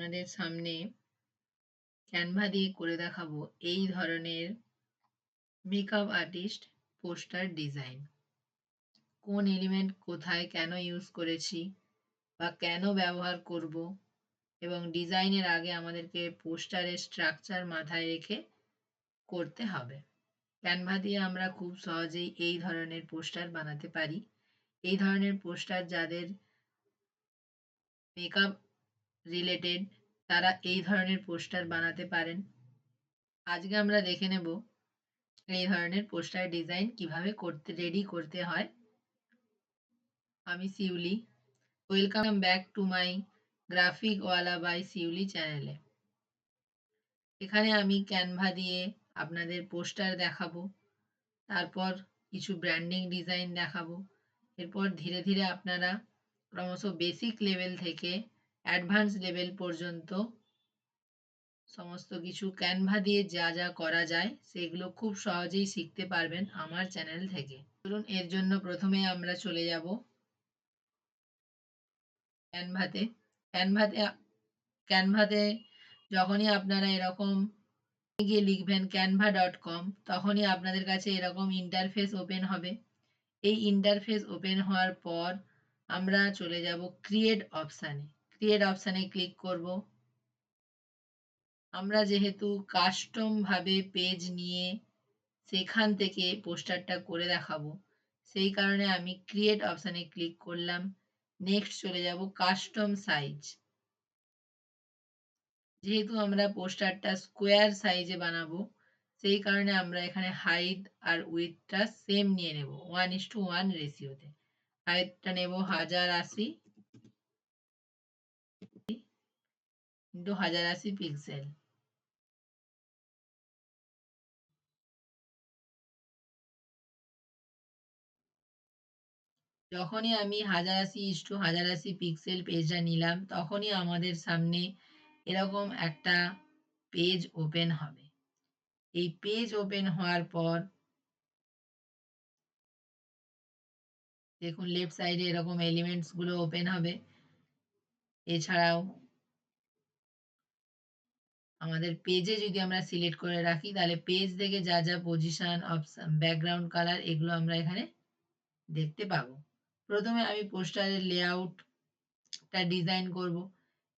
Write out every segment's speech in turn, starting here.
আপনাদের সামনে ক্যানভা দিয়ে করে দেখাবো এই ধরনের মেকআপ আর্টিস্ট পোস্টার ডিজাইন। কোন এলিমেন্ট কোথায় কেন ইউজ করেছি বা কেন ব্যবহার করব, এবং ডিজাইনের আগে আমাদেরকে পোস্টারের স্ট্রাকচার মাথায় রেখে করতে হবে। ক্যানভা দিয়ে আমরা খুব সহজেই এই ধরনের পোস্টার বানাতে পারি। এই ধরনের পোস্টার যাদের মেকআপ রিলেটেড তারা এই ধরনের পোস্টার বানাতে পারেন। আজকে আমরা দেখে নেব এই ধরনের পোস্টার ডিজাইন কিভাবে রেডি করতে হয়। আমি Shiuli, welcome back to my graphic Wala by Shiuli চ্যানেলে। এখানে আমি ক্যানভা দিয়ে আপনাদের পোস্টার দেখাবো, তারপর কিছু ব্র্যান্ডিং ডিজাইন দেখাবো। এরপর ধীরে ধীরে আপনারা ক্রমশ বেসিক লেভেল থেকে অ্যাডভান্স লেভেল পর্যন্ত সমস্ত কিছু ক্যানভা দিয়ে যা যা করা যায় সেগুলো খুব সহজেই শিখতে পারবেন আমার চ্যানেল থেকে। চলুন, এর জন্য প্রথমে আমরা চলে যাব ক্যানভাতে। ক্যানভাতে ক্যানভাতে যখনই আপনারা এরকম গিয়ে লিখবেন canva.com, তখনই আপনাদের কাছে এরকম ইন্টারফেস ওপেন হবে। এই ইন্টারফেস ওপেন হওয়ার পর আমরা চলে যাব ক্রিয়েট অপশানে। ক্রিয়েট অপশানে ক্লিক করব। আমরা যেহেতু কাস্টম ভাবে পেজ নিয়ে সেখান থেকে পোস্টারটা করে দেখাবো, সেই কারণে আমি ক্রিয়েট অপশানে ক্লিক করলাম। নেক্সট চলে যাব কাস্টম সাইজ। যেহেতু আমরা পোস্টারটা স্কোয়ার সাইজে বানাবো, সেই কারণে আমরা এখানে হাইট আর উইডথটা সেম নিয়ে নেব 1:1 রেশিওতে। হাইটটা নেব 1080 ইন্টু 1080 পিক্সেল। যখনই আমি 1080:1080 পিক্সেল পেজটা নিলাম, তখনই আমাদের সামনে এরকম একটা পেজ ওপেন হবে। এই পেজ ওপেন হওয়ার পর দেখুন লেফট সাইডে এরকম এলিমেন্টস গুলো ওপেন হবে। এছাড়াও আমাদের পেজে যদি আমরা সিলেক্ট করে রাখি, তাহলে পেজ থেকে যা যা পজিশন, অপশন, ব্যাকগ্রাউন্ড কালার এগুলো আমরা এখানে দেখতে পাবো। প্রথমে আমি পোস্টারের লেআউটটা ডিজাইন করব।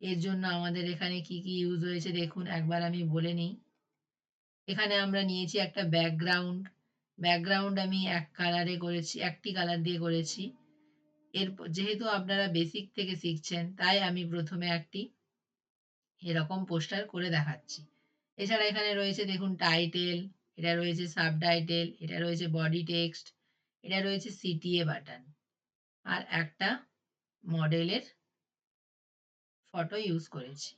এর জন্য আমাদের এখানে কি কি ইউজ হয়েছে দেখুন একবার আমি বলে নিই। এখানে আমরা নিয়েছি একটা ব্যাকগ্রাউন্ড। ব্যাকগ্রাউন্ড আমি একটি কালার দিয়ে করেছি। যেহেতু আপনারা বেসিক থেকে শিখছেন, তাই আমি প্রথমে একটি এরকম পোস্টার করে দেখাচ্ছি। এছাড়া এখানে রয়েছে দেখুন টাইটেল, এটা রয়েছে সাবটাইটেল, এটা রয়েছে বডি টেক্সট, এটা রয়েছে সিটিএ বাটন, আর একটা মডেলের ফটো ইউজ করেছি।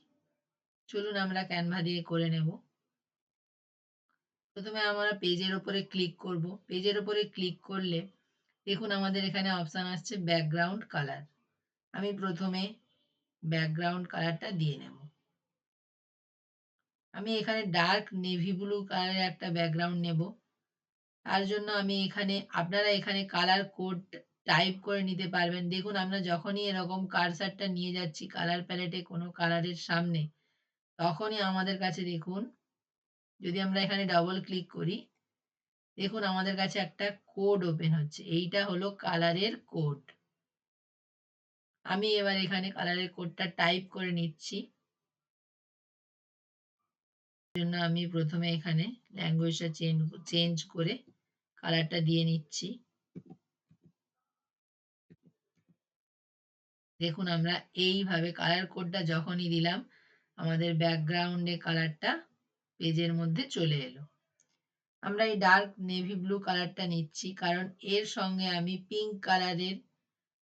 চলুন আমরা ক্যানভা দিয়ে করে নেব। প্রথমে আমরা পেজের ওপরে ক্লিক করব। পেজের ওপরে ক্লিক করলে দেখুন আমাদের এখানে অপশান আসছে ব্যাকগ্রাউন্ড কালার। আমি প্রথমে ব্যাকগ্রাউন্ড কালারটা দিয়ে নেব। আমি এখানে ডার্ক নেভি ব্লু কালারের একটা ব্যাকগ্রাউন্ড নেব। তার জন্য আমি আপনারা এখানে কালার কোড টাইপ করে নিতে পারবেন। দেখুন আমরা যখনই এরকম কার্সারটা নিয়ে যাচ্ছি কালার প্যালেটে কোনো কালারের সামনে, তখনই আমাদের কাছে দেখুন, যদি আমরা এখানে ডবল ক্লিক করি, দেখুন আমাদের কাছে একটা কোড ওপেন হচ্ছে। এইটা হলো কালারের কোড। আমি এবার এখানে কালারের কোডটা টাইপ করে নিচ্ছি। জন্য আমি প্রথমে এখানে ল্যাঙ্গুয়েজটা চেঞ্জ করে কালারটা দিয়ে নিচ্ছি। দেখুন আমরা এইভাবে কালার কোডটা যখনই দিলাম, আমাদের ব্যাকগ্রাউন্ডে কালারটা পেজের মধ্যে চলে এলো। আমরা এই ডার্ক নেভি ব্লু কালারটা নিচ্ছি, কারণ এর সঙ্গে আমি পিঙ্ক কালারের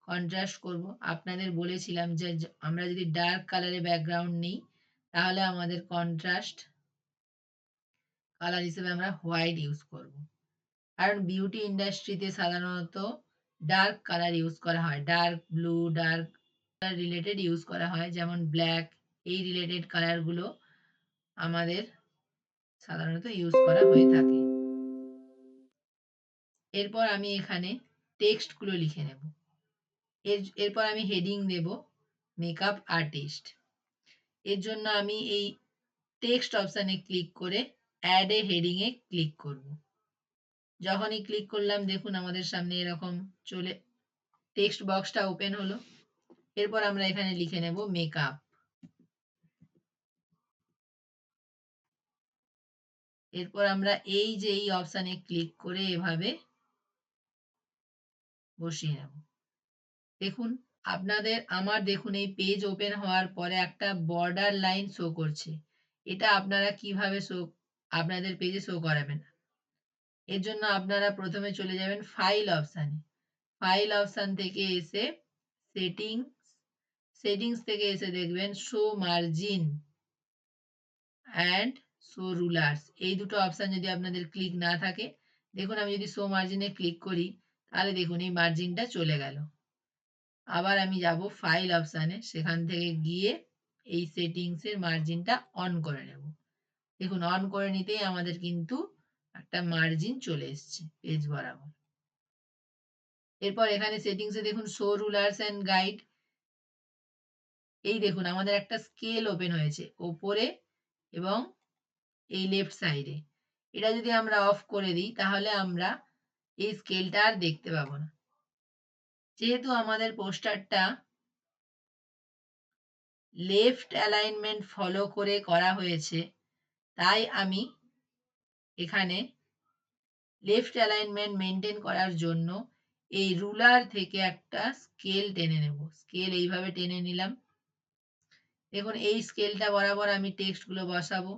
কন্ট্রাস্ট করব। আপনাদের বলেছিলাম যে আমরা যদি ডার্ক কালারের ব্যাকগ্রাউন্ড নিই, তাহলে আমাদের কন্ট্রাস্ট কালার হিসেবে আমরা হোয়াইট ইউজ করব। কারণ বিউটি ইন্ডাস্ট্রিতে সাধারণত ডার্ক কালার ইউজ করা হয়, dark blue, dark related use করা হয়, যেমন ব্ল্যাক, এই রিলেটেড কালারগুলো আমাদের সাধারণত ইউজ করা হয়ে থাকে। এরপর আমি এখানে টেক্সটগুলো লিখে নেব। এরপর আমি হেডিং দেব মেকআপ আর্টিস্ট। এর জন্য আমি এই টেক্সট অপশানে ক্লিক করে অ্যাড এ হেডিং এ ক্লিক করব। যখনই ক্লিক করলাম দেখুন আমাদের সামনে এরকম চলে টেক্সট বক্সটা ওপেন হলো। এরপর আমরা এখানে লিখে নেব মেকআপ। এরপর আমরা এই যে এই অপশানে ক্লিক করে এভাবে বসিয়ে নেব। দেখুন আমার দেখুন এই পেজ ওপেন হওয়ার পরে একটা বর্ডার লাইন শো করছে। এটা আপনারা কিভাবে আপনাদের পেজে শো করাবেন? এর জন্য আপনারা প্রথমে চলে যাবেন ফাইল অপশানে। ফাইল অপশান থেকে এসে সেটিংস থেকে এসে দেখবেন show margin and show rulers. এই দুটো অপশান যদি আপনাদের ক্লিক না থাকে, দেখুন আমি যদি শো মার্জিনে ক্লিক করি তাহলে দেখুন এই মার্জিনটা চলে গেল। আবার আমি যাব ফাইল অপশানে, সেখান থেকে গিয়ে এই সেটিংসের মার্জিনটা অন করে নেব। দেখুন অন করে নিতেই আমাদের কিন্তু একটা মার্জিন চলে এসছে পেজ বরাবর। এরপর এখানে সেটিংসে দেখুন শো রুলার্স অ্যান্ড গাইড। এই দেখুন আমাদের একটা স্কেল ওপেন হয়েছে ওপরে এবং এই লেফট সাইডে। এটা যদি আমরা অফ করে দিই তাহলে আমরা এই স্কেলটা আর দেখতে পাবো না। যেহেতু আমাদের পোস্টারটা লেফট অ্যালাইনমেন্ট ফলো করে করা হয়েছে, তাই আমি এখানে লেফট অ্যালাইনমেন্ট মেনটেন করার জন্য এই রুলার থেকে একটা স্কেল টেনে নেব। স্কেল এইভাবে টেনে নিলাম। দেখুন এই স্কেলটা বরাবর আমি টেক্সটগুলো বসাবো।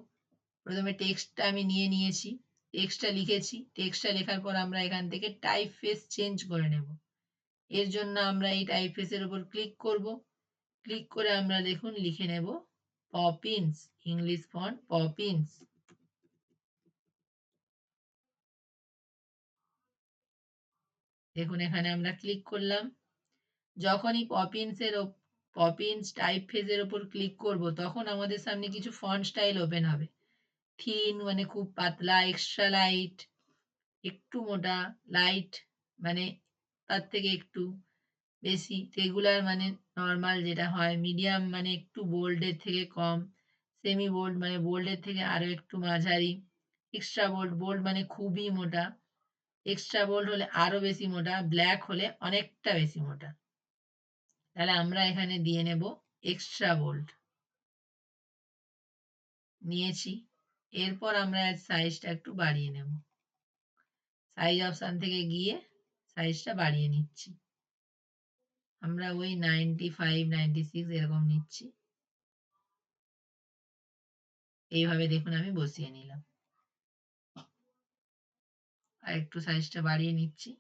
প্রথমে টেক্সটটা আমি নিয়েছি, টেক্সটটা লিখেছি। টেক্সটটা লেখার পর আমরা এখান থেকে টাইপফেস চেঞ্জ করে নেব। এর জন্য আমরা এই টাইপফেসের উপর ক্লিক করব। ক্লিক করে আমরা দেখুন লিখে নেব পপিন্স, ইংলিশ ফন্ট পপিন্স। দেখুন এখানে আমরা ক্লিক করলাম। যখনই পপিন্স টাইপফেসের উপর ক্লিক করব তখন আমাদের সামনে কিছু ফন্ট স্টাইল ওপেন হবে। থিন মানে খুব পাতলা, এক্সট্রা লাইট একটু মোটা, লাইট মানে তার থেকে একটু বেশি, রেগুলার মানে নরমাল যেটা হয়, মিডিয়াম মানে একটু বোল্ডের থেকে কম, সেমি বোল্ড মানে বোল্ডের থেকে আরো একটু মাঝারি, এক্সট্রা বোল্ড, বোল্ড মানে খুবই মোটা, এক্সট্রা বোল্ড হলে আরো বেশি মোটা, ব্ল্যাক হলে অনেকটা বেশি মোটা। তাহলে আমরা এখানে দিয়ে নেব এক্সট্রা বোল্ড নিয়েছি। এরপর আমরা সাইজটা একটু বাড়িয়ে নেব। সাইজ অপশন থেকে গিয়ে সাইজটা বাড়িয়ে নিচ্ছি। আমরা ওই 95 96 এরকম নিচ্ছি। এইভাবে দেখুন আমি বসিয়ে নিলাম। আর একটু সাইজটা বাড়িয়ে নিচ্ছি।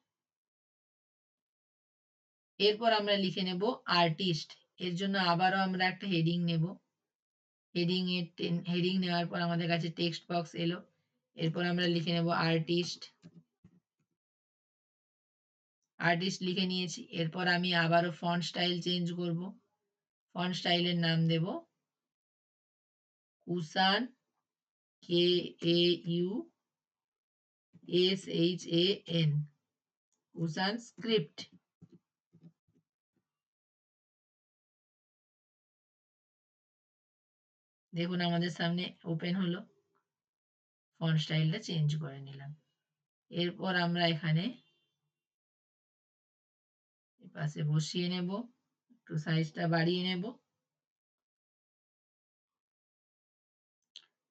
এরপর আমরা লিখে নেব আর্টিস্ট। এর জন্য আবারও আমরা একটা হেডিং নেব। হেডিং নেওয়ার পর আমাদের কাছে টেক্সট বক্স এলো। এরপর আমরা লিখে নেব আর্টিস্ট। আর্টিস্ট লিখে নিয়েছি। এরপর আমি আবারও ফন্ট স্টাইল চেঞ্জ করব। ফন্ট স্টাইলের নাম দেব কুষাণ, KAUSHAN, কুষাণ স্ক্রিপ্ট। দেখুন আমাদের সামনে ওপেন হলো। ফন্ট স্টাইলটা চেঞ্জ করে নিলাম। এরপর আমরা এখানে পাশে বসিয়ে নেব, একটু সাইজটা বাড়িয়ে নেব।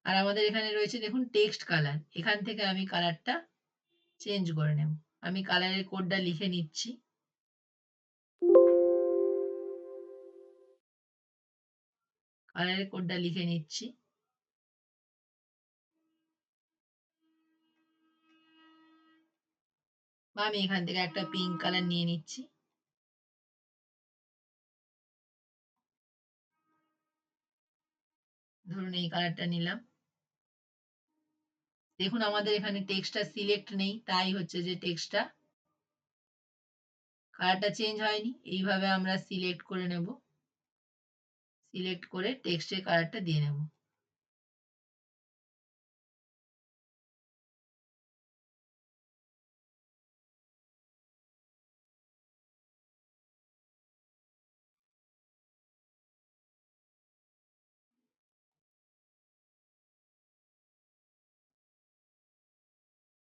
আর আমাদের এখানে রয়েছে দেখুন টেক্সট কালার। এখান থেকে আমি কালারটা চেঞ্জ করে নেব। আমি কালারের কোডটা লিখে নিচ্ছি। কালারের কোডটা লিখে নিচ্ছি। বা আমি এখান থেকে একটা পিঙ্ক কালার নিয়ে নিচ্ছি। ধরুন এই কালারটা নিলাম। দেখুন আমাদের এখানে টেক্সটটা সিলেক্ট নেই, তাই হচ্ছে যে টেক্সটটা কালারটা চেঞ্জ হয়নি। এইভাবে আমরা সিলেক্ট করে নেব। সিলেক্ট করে টেক্সটের কালারটা দিয়ে নেব।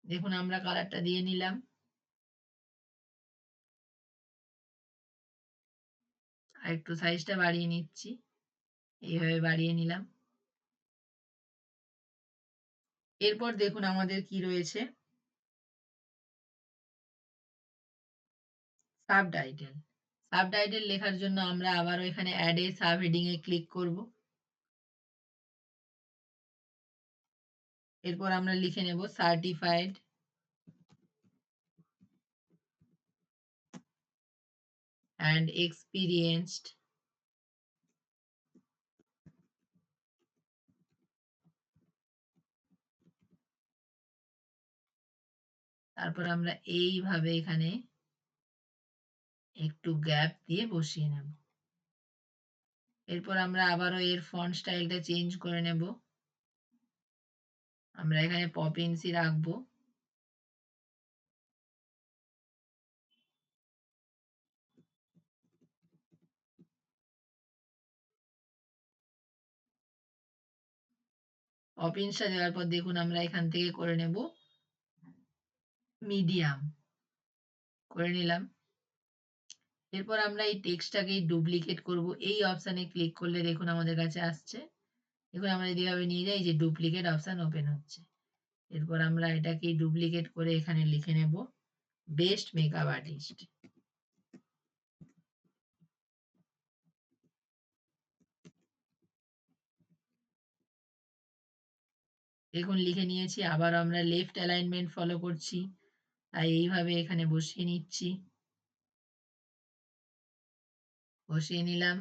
দেখুন আমরা কালারটা দিয়ে নিলাম। আর একটু সাইজটা বাড়িয়ে নিচ্ছি। এইভাবে বাড়িয়ে নিলাম। এরপর দেখুন আমাদের কি রয়েছে, সাবটাইটেল। সাবটাইটেল লেখার জন্য আমরা আবারও এখানে অ্যাড এ সাব হেডিং এ ক্লিক করব। এরপর আমরা লিখে নেব সার্টিফাইড অ্যান্ড এক্সপিরিয়েন্সড তারপর আমরা এইভাবে এখানে একটু গ্যাপ দিয়ে বসিয়ে নেব। এরপর আমরা আবারও এর ফন্ট স্টাইলটা চেঞ্জ করে নেব। আমরা এখানে পপিন্সই রাখবো। পপিন্সটা দেওয়ার পর দেখুন আমরা এখান থেকে করে নেব মিডিয়াম করে নিলাম। এরপর আমরা এই টেক্সটটাকে ডুপ্লিকেট করব। এই অপশানে ক্লিক করলে দেখুন আমাদের কাছে আসছে। দেখুন আমরা যদি এভাবে নিয়ে যাই যে ডুপ্লিকেট অপশান ওপেন হচ্ছে। এরপর আমরা এটাকে ডুপ্লিকেট করে এখানে লিখে নেব বেস্ট মেকআপ আর্টিস্ট। দেখুন লিখে নিয়েছি। আবার আমরা লেফট অ্যালাইনমেন্ট ফলো করছি, তাই এইভাবে এখানে বসিয়ে নিচ্ছি। বসিয়ে নিলাম।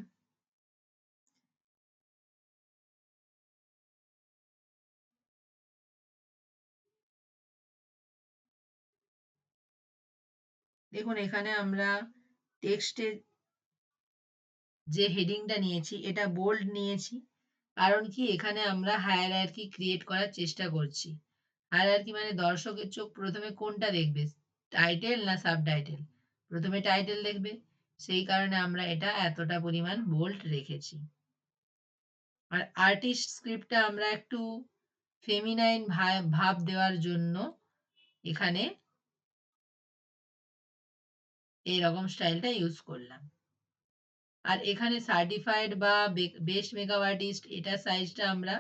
দেখুন এখানে আমরা টেক্সটের যে হেডিংটা নিয়েছি এটা বোল্ড নিয়েছি, কারণ কি এখানে আমরা হায়ারার্কি ক্রিয়েট করার চেষ্টা করছি। হায়ারার্কি মানে দর্শকের চোখ প্রথমে কোনটা দেখবে, টাইটেল না সাবটাইটেল? প্রথমে টাইটেল দেখবে, সেই কারণে আমরা এটা এতটা পরিমাণ বোল্ড রেখেছি। আর আর্টিস্ট স্ক্রিপ্টটা আমরা একটু ফেমিনাইন ভাব দেওয়ার জন্য এখানে এইরকম স্টাইলটা ইউজ করলাম। আর এখানে সার্টিফাইড বা বেস্ট মেকআপ আর্টিস্ট এটা সাইজটা আমরা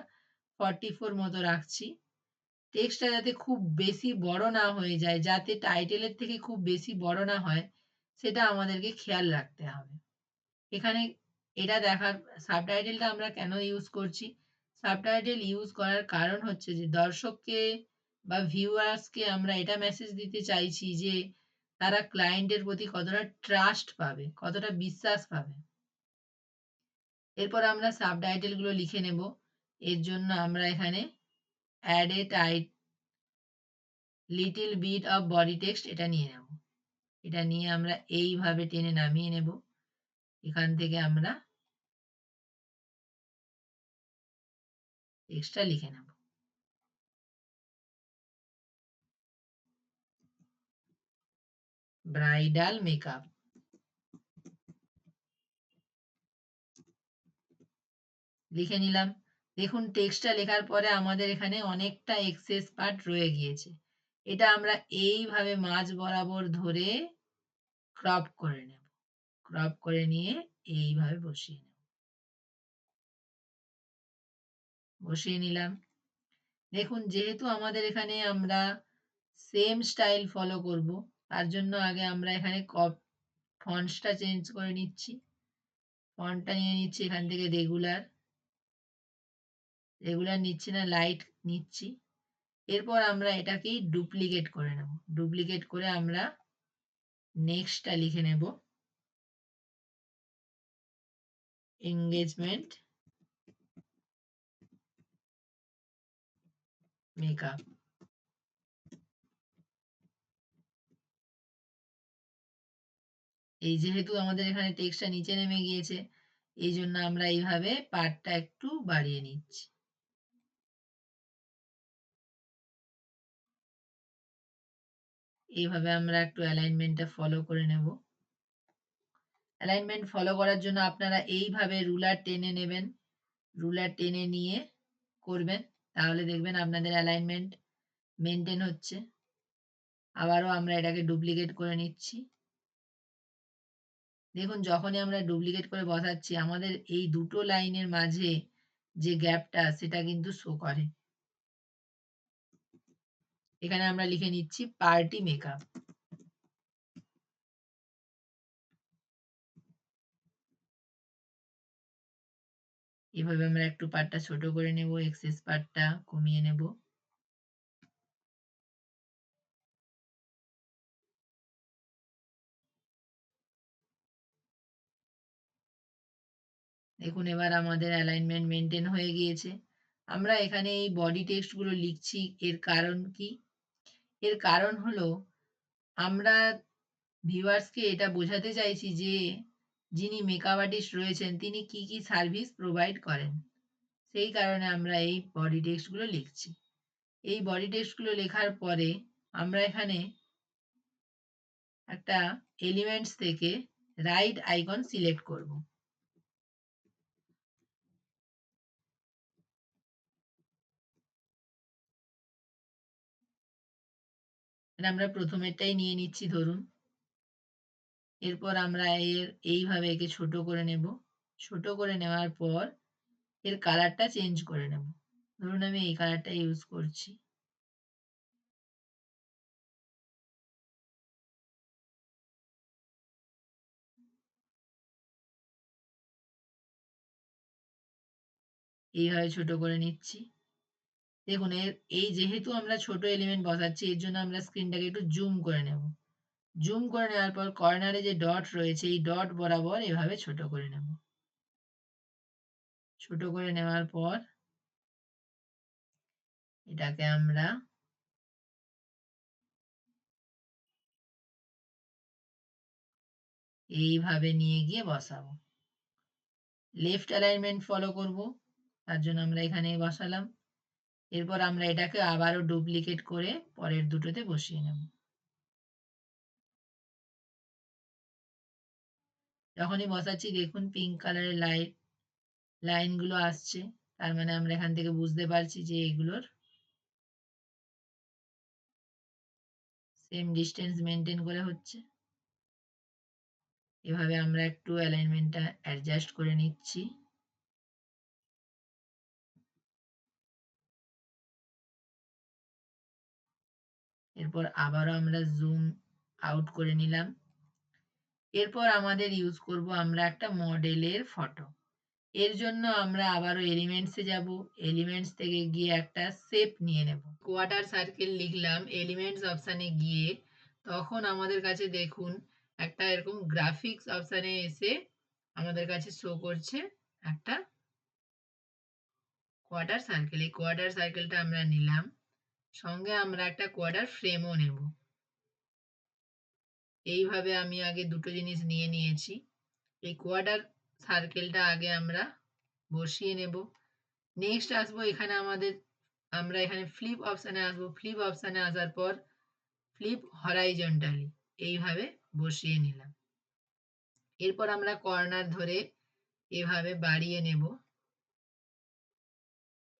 44 মতো রাখছি। টেক্সটটা যাতে খুব বেশি বড় না হয়ে যায়, যাতে টাইটেলের থেকে খুব বেশি বড় না হয়, সেটা আমাদেরকে খেয়াল রাখতে হবে। এখানে এটা দেখার সাবটাইটেলটা আমরা কেন ইউজ করছি? সাবটাইটেল ইউজ করার কারণ হচ্ছে যে দর্শককে বা ভিউয়ার্সকে আমরা এটা মেসেজ দিতে চাইছি যে তারা ক্লায়েন্টের প্রতি কতটা ট্রাস্ট পাবে, কতটা বিশ্বাস পাবে। এরপর আমরা সাবটাইটেলগুলো লিখে নেব। এর জন্য আমরা এখানে add a little bit of body text এটা নিয়ে নেব। এটা নিয়ে আমরা এইভাবে টেনে নামিয়ে নেব। এখান থেকে আমরা টেক্সটটা লিখে নেব। ব্রাইডাল মেকআপ লিখে নিলাম। দেখুন টেক্সটটা লেখার পরে আমাদের এখানে অনেকটা এক্সেস পার্ট রয়ে গিয়েছে। এটা আমরা এইভাবে মাঝ বরাবর ধরে ক্রপ করে নেব। ক্রপ করে নিয়ে এইভাবে বসিয়ে নেব। বসিয়ে নিলাম। দেখুন যেহেতু আমাদের এখানে আমরা সেম স্টাইল ফলো করব, তার জন্য আগে আমরা এখানে ফন্টসটা চেঞ্জ করে নিচ্ছি। ফন্টটা নিয়ে নিচ্ছি এখান থেকে রেগুলার নিচ্ছি না, লাইট নিচ্ছি। এরপর আমরা এটাকেই ডুপ্লিকেট করে নেব। ডুপ্লিকেট করে আমরা নেক্সটটা লিখে নেব এঙ্গেজমেন্ট মেকআপ। এই যেহেতু আমাদের এখানে টেক্সটটা নিচে নেমে গিয়েছে, এই জন্য আমরা এইভাবে পার্টটা একটু বাড়িয়ে নিচ্ছি। এইভাবে আমরা একটু অ্যালাইনমেন্টটা ফলো করে নেব। অ্যালাইনমেন্ট ফলো করার জন্য আপনারা এইভাবে রুলার টেনে নেবেন। রুলার টেনে নিয়ে করবেন, তাহলে দেখবেন আপনাদের অ্যালাইনমেন্ট মেনটেন হচ্ছে। আবারও আমরা এটাকে ডুপ্লিকেট করে নিচ্ছি। দেখুন যখনই আমরা ডুপ্লিকেট করে বসাচ্ছি আমাদের এই দুটো লাইনের মাঝে যে গ্যাপটা সেটা কিন্তু শো করে। এখানে আমরা লিখে নিচ্ছি পার্টি মেকআপ। এভাবে আমরা একটু পার্টটা ছোট করে নেব, এক্সেস পার্টটা কমিয়ে নেব। দেখুন এবার আমাদের অ্যালাইনমেন্ট মেইনটেইন হয়ে গিয়েছে। আমরা এখানে এই বডি টেক্সট গুলো লিখছি, এর কারণ কি? এর কারণ হলো আমরা ভিউয়ার্সকে এটা বোঝাতে চাইছি যে যিনি মেকআপ আর্টিস্ট রয়েছেন তিনি কি, কি সার্ভিস প্রোভাইড করেন। সেই কারণে আমরা এই বডি টেক্সট গুলো লিখছি। এই বডি টেক্সট গুলো লেখার পরে আমরা এখানে একটা এলিমেন্টস থেকে রাইট আইকন সিলেক্ট করব। এটা আমরা প্রথমেরটাই নিয়ে নিচ্ছি ধরুন। এরপর আমরা এইভাবে একে ছোট করে নেব। ছোট করে নেওয়ার পর এর কালারটা চেঞ্জ করে নেব। ধরুন আমি এই কালারটা ইউজ করছি। এইভাবে ছোট করে নিচ্ছি। দেখুন এই যেহেতু আমরা ছোট এলিমেন্ট বসাচ্ছি এর জন্য আমরা স্ক্রিনটাকে একটু জুম করে নেব। জুম করে নেওয়ার পর কর্নারে যে ডট রয়েছে এই ডট বরাবর এভাবে ছোট করে নেব। ছোট করে নেওয়ার পর এটাকে আমরা এইভাবে নিয়ে গিয়ে বসাবো। লেফট অ্যালাইনমেন্ট ফলো করব, তার জন্য আমরা এখানে বসালাম। এরপর আমরা এটাকে আবারও ডুপ্লিকেট করে পরের দুটোতে বসিয়ে নেব। যখনই বসাচ্ছি দেখুন পিঙ্ক কালারের লাইনগুলো আসছে, তার মানে আমরা এখান থেকে বুঝতে পারছি যে এগুলোর সেম ডিস্টেন্স মেনটেন করে হচ্ছে। এভাবে আমরা একটু অ্যালাইনমেন্টটা অ্যাডজাস্ট করে নিচ্ছি। এরপর আবারও আমরা জুম আউট করে নিলাম। এরপর আমাদের ইউজ করব আমরা একটা মডেলের ফটো। এর জন্য আমরা আবারও এলিমেন্টসে যাব। এলিমেন্টস থেকে গিয়ে একটা শেপ নিয়ে নেব। কোয়ার্টার সার্কেল লিখলাম, এলিমেন্টস অপশানে গিয়ে তখন আমাদের কাছে দেখুন একটা এরকম গ্রাফিক্স অপশানে এসে আমাদের কাছে শো করছে একটা কোয়ার্টার সার্কেল। এই কোয়ার্টার সার্কেলটা আমরা নিলাম, সঙ্গে আমরা একটা কোয়ার্টার ফ্রেমও নেব। এইভাবে আমি আগে দুটো জিনিস নিয়ে নিয়েছি। এই কোয়ার্টার সার্কেলটা আগে আমরা বসিয়ে নেব। নেক্সট আসবো এখানে আমরা এখানে ফ্লিপ অপশানে আসবো। ফ্লিপ অপশানে আসার পর ফ্লিপ হরাইজন্টালি এইভাবে বসিয়ে নিলাম। এরপর আমরা কর্নার ধরে এভাবে বাড়িয়ে নেব।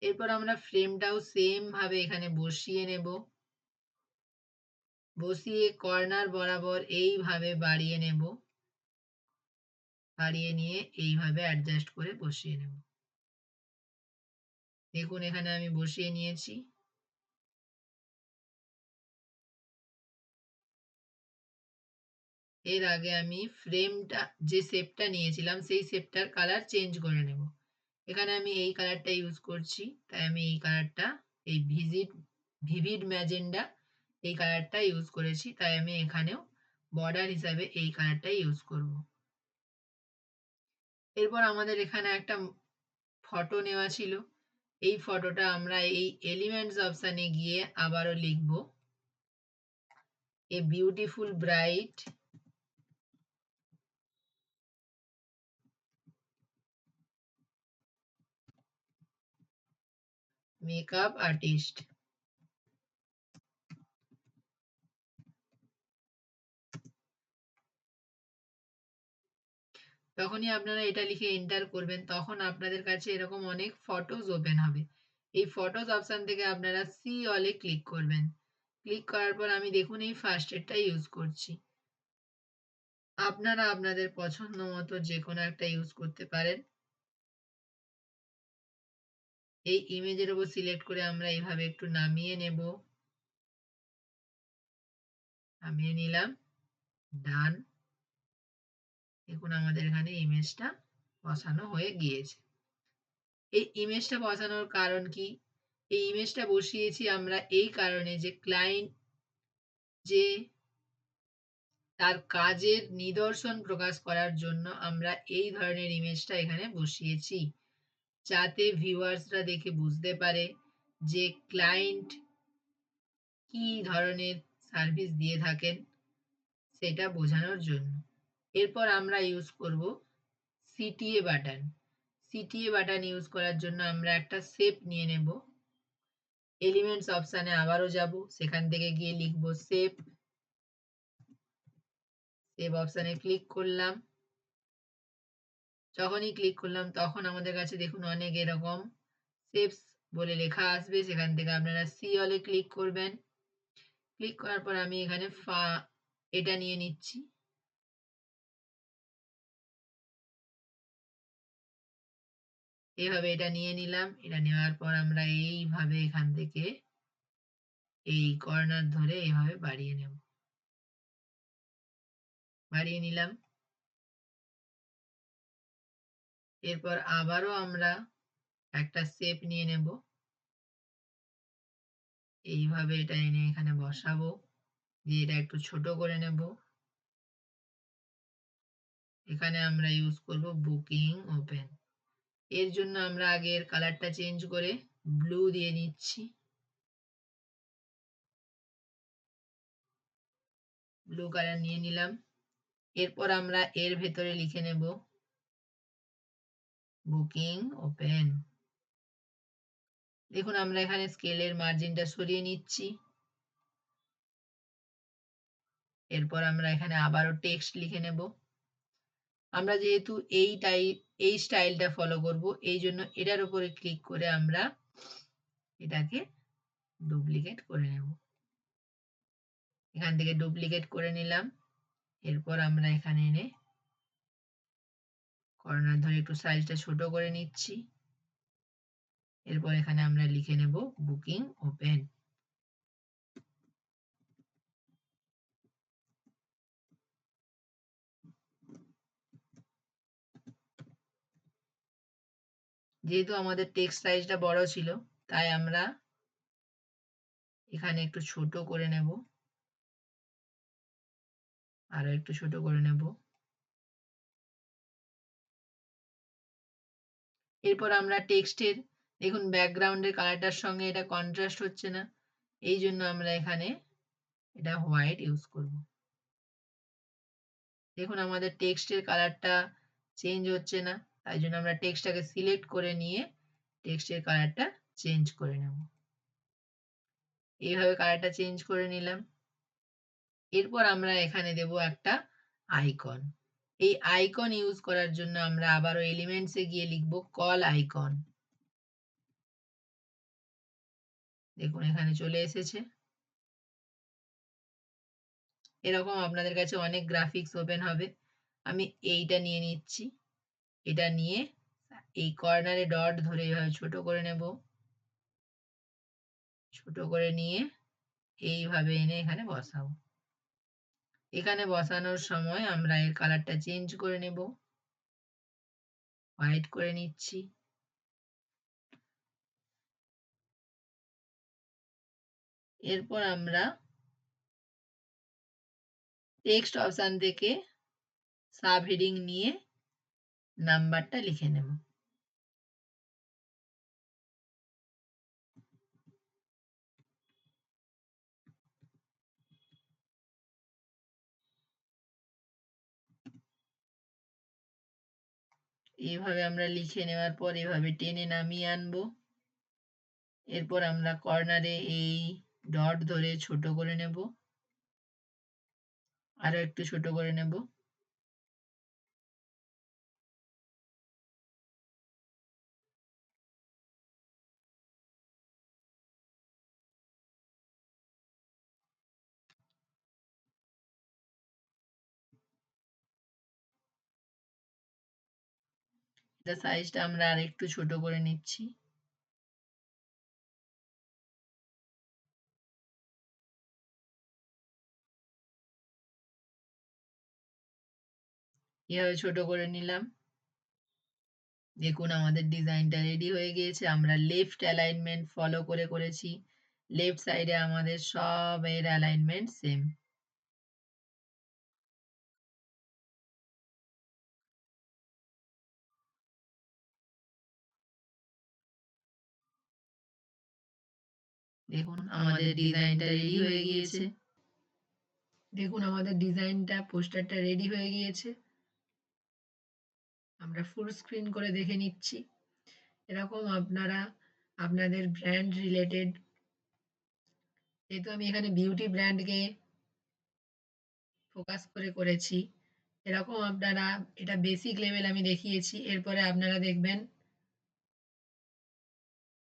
এরপর আমরা ফ্রেমটাও সেম ভাবে এখানে বসিয়ে নেব। বসিয়ে কর্নার বরাবর এইভাবে বাড়িয়ে নেব। বাড়িয়ে নিয়ে এইভাবে অ্যাডজাস্ট করে বসিয়ে নেব। দেখুন এখানে আমি বসিয়ে নিয়েছি। এর আগে আমি ফ্রেমটা যে শেপটা নিয়েছিলাম সেই শেপটার কালার চেঞ্জ করে নেব। এখানে আমি এই কালারটা ইউজ করছি, তাই আমি এই কালারটা এই ভিভিড ম্যাজেন্ডা এই কালারটা ইউজ করেছি, তাই আমি এখানেও বর্ডার হিসাবে এই কালারটা ইউজ করব। এরপর আমাদের এখানে একটা ফটো নেওয়া ছিল। এই ফটোটা আমরা এই এলিমেন্টস অপশানে গিয়ে আবারও লিখব a beautiful bright makeup artist. যখনই আপনারা এটা লিখে এন্টার করবেন তখন আপনাদের কাছে এরকম অনেক ফটোজ ওপেন হবে। এই ফটোজ অপশন থেকে আপনারা সি অলে ক্লিক করবেন। ক্লিক করার পর আমি দেখুন এই ফার্স্ট এডটা ইউজ করছি। আপনারা আপনাদের পছন্দ মতো যেকোনো একটা ইউজ করতে পারেন। এই ইমেজের উপর সিলেক্ট করে আমরা এইভাবে একটু নামিয়ে নেব। নামিয়ে নিলাম, ডান। দেখুন আমাদের এখানে ইমেজটা বসানো হয়ে গিয়েছে। এই ইমেজটা বসানোর কারণ কি? এই ইমেজটা বসিয়েছি আমরা এই কারণে যে ক্লায়েন্ট যে তার কাজের নিদর্শন প্রকাশ করার জন্য আমরা এই ধরনের ইমেজটা এখানে বসিয়েছি। যাতে ভিউয়ার্সরা দেখে বুঝতে পারে যে ক্লায়েন্ট কি ধরনের সার্ভিস দিয়ে থাকেন সেটা বোঝানোর জন্য। এরপর আমরা ইউজ করব CTA button. CTA button use করার জন্য আমরা একটা শেপ নিয়ে নেব। এলিমেন্টস অপশানে আবারও যাব, সেখান থেকে গিয়ে লিখব শেপ। শেপ অপশানে ক্লিক করলাম। যখনই ক্লিক করলাম তখন আমাদের কাছে দেখুন অনেক এরকম শেপস বলে লেখা আসবে, সেখান থেকে আপনারা সি অলে ক্লিক করবেন। ক্লিক করার পর আমি এখানে এটা নিয়ে নিচ্ছি। এইভাবে এটা নিয়ে নিলাম। এটা নেওয়ার পর আমরা এইভাবে এখান থেকে এই কর্নার ধরে এইভাবে বাড়িয়ে নেব। বাড়িয়ে নিলাম। এরপর আবারও আমরা একটা শেপ নিয়ে নেব। এইভাবে এটা এনে এখানে বসাবো। দিয়ে এটা একটু ছোট করে নেব। এখানে আমরা ইউজ করব বুকিং ওপেন। এর জন্য আমরা আগে এর কালারটা চেঞ্জ করে ব্লু দিয়ে নিচ্ছি। ব্লু কালার নিয়ে নিলাম। এরপর আমরা এর ভেতরে লিখে নেব বুকিং ওপেন। দেখুন আমরা এখানে স্কেলের মার্জিনটা সরিয়ে নিচ্ছি। এরপর আমরা এখানে আবারও টেক্সট লিখে নেব। আমরা যেহেতু এই স্টাইলটা ফলো করব, এই জন্য এটার উপরে ক্লিক করে আমরা এটাকে ডুপ্লিকেট করে নেব। এখান থেকে ডুপ্লিকেট করে নিলাম। এরপর আমরা এখানে এনে কর্নার ধরে একটু সাইজটা ছোট করে নিচ্ছি। এরপর এখানে আমরা লিখে নেব বুকিং ওপেন। যেহেতু আমাদের টেক্সট সাইজটা বড় ছিল, তাই আমরা এখানে একটু ছোট করে নেব। আরো একটু ছোট করে নেব। এরপর আমরা টেক্সটের দেখুন ব্যাকগ্রাউন্ডের কালারটার সঙ্গে এটা কন্ট্রাস্ট হচ্ছে না, এই জন্য আমরা এখানে এটা হোয়াইট ইউজ করব। দেখুন আমাদের টেক্সটের কালারটা চেঞ্জ হচ্ছে না, তাই জন্য আমরা টেক্সটটাকে সিলেক্ট করে নিয়ে টেক্সটের কালারটা চেঞ্জ করে নেব। এইভাবে কালারটা চেঞ্জ করে নিলাম। এরপর আমরা এখানে দেব একটা আইকন। এই আইকন ইউজ করার জন্য আমরা আবারও এলিমেন্টসে গিয়ে লিখব কল আইকন। দেখুন এখানে চলে এসেছে। এরকম আপনাদের কাছে অনেক গ্রাফিক্স ওপেন হবে। আমি এইটা নিয়ে নিচ্ছি। এটা নিয়ে এই কর্নারে ডট ধরে এইভাবে ছোট করে নেব। ছোট করে নিয়ে এইভাবে এনে এখানে বসাবো। এখানে বসানোর সময় আমরা এর কালারটা চেঞ্জ করে নেব। হোয়াইট করে নিচ্ছি। এরপর আমরা টেক্সট অপশন থেকে সাব হেডিং নিয়ে নাম্বারটা লিখে নেব। এইভাবে আমরা লিখে নেওয়ার পর এভাবে টেনে নামিয়ে আনবো। এরপর আমরা কর্নারে এই ডট ধরে ছোট করে নেব। আরো একটু ছোট করে নেব। সাইজটা আমরা আরেকটু ছোট করে নিচ্ছি। এভাবে ছোট করে নিলাম। দেখুন আমাদের ডিজাইনটা রেডি হয়ে গিয়েছে। আমরা লেফট অ্যালাইনমেন্ট ফলো করে করেছি। লেফট সাইডে আমাদের সব এর অ্যালাইনমেন্ট সেম। দেখুন আমাদের ডিজাইনটা রেডি হয়ে গিয়েছে। দেখুন আমাদের ডিজাইনটা পোস্টারটা রেডি হয়ে গিয়েছে। আমরা ফুল স্ক্রিন করে দেখে নিচ্ছি। এরকম আপনারা আপনাদের ব্র্যান্ড রিলেটেড, যেহেতু আমি এখানে বিউটি ব্র্যান্ডকে ফোকাস করে করেছি, এরকম আপনারা, এটা বেসিক লেভেল আমি দেখিয়েছি, এরপরে আপনারা দেখবেন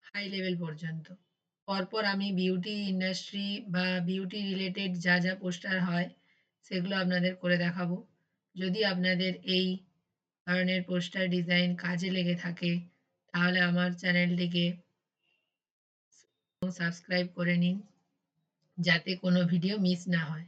হাই লেভেল পর্যন্ত। পরপর আমি বিউটি ইন্ডাস্ট্রি বা বিউটি রিলেটেড যা যা পোস্টার হয় সেগুলো আপনাদের করে দেখাবো। যদি আপনাদের এই ধরনের পোস্টার ডিজাইন কাজে লেগে থাকে তাহলে আমার চ্যানেলটিকে সাবস্ক্রাইব করে নিন যাতে কোনো ভিডিও মিস না হয়।